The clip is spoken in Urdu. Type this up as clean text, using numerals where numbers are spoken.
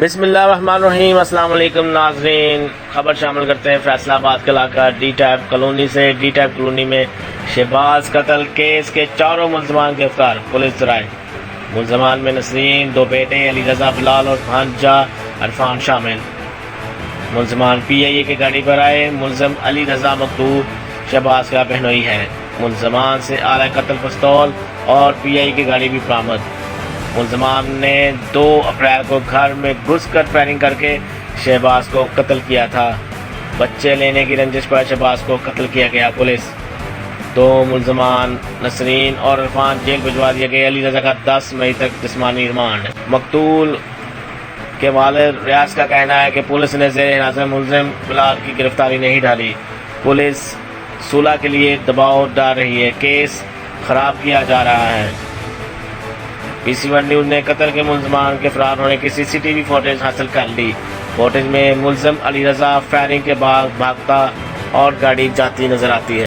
بسم اللہ الرحمن الرحیم۔ السلام علیکم ناظرین، خبر شامل کرتے ہیں فیصلہ آباد کے علاقہ ڈی ٹائپ کالونی سے۔ ڈی ٹائپ کالونی میں شہباز قتل کیس کے چاروں ملزمان گرفتار، پولیس ذرائع۔ ملزمان میں نسرین، دو بیٹے علی رضا بلال اور بھانجا عرفان شامل۔ ملزمان پی آئی اے کی گاڑی پر آئے۔ ملزم علی رضا مقتول شہباز کا بہنوئی ہے۔ ملزمان سے آلہ قتل پستول اور پی آئی اے کی گاڑی بھی برآمد۔ ملزمان نے 2 اپریل کو گھر میں گھس کر فائرنگ کر کے شہباز کو قتل کیا تھا۔ بچے لینے کی رنجش پر شہباز کو قتل کیا گیا۔ پولیس 2 ملزمان نسرین اور عرفان جیل بھجوا دیے گئے۔ علی رضا کا 10 مئی تک جسمانی ریمانڈ۔ مقتول کے والد ریاض کا کہنا ہے کہ پولیس نے زیر حراست ملزم بلال کی گرفتاری نہیں ڈالی۔ پولیس صلح کے لیے دباؤ ڈال رہی ہے، کیس خراب کیا جا رہا ہے۔ پی سی ون نیوز نے قتل کے ملزمان کے فرار ہونے کی سی سی ٹی وی فوٹیج حاصل کر لی۔ فوٹیج میں ملزم علی رضا فائرنگ کے بعد بھاگتا اور گاڑی جاتی نظر آتی ہے۔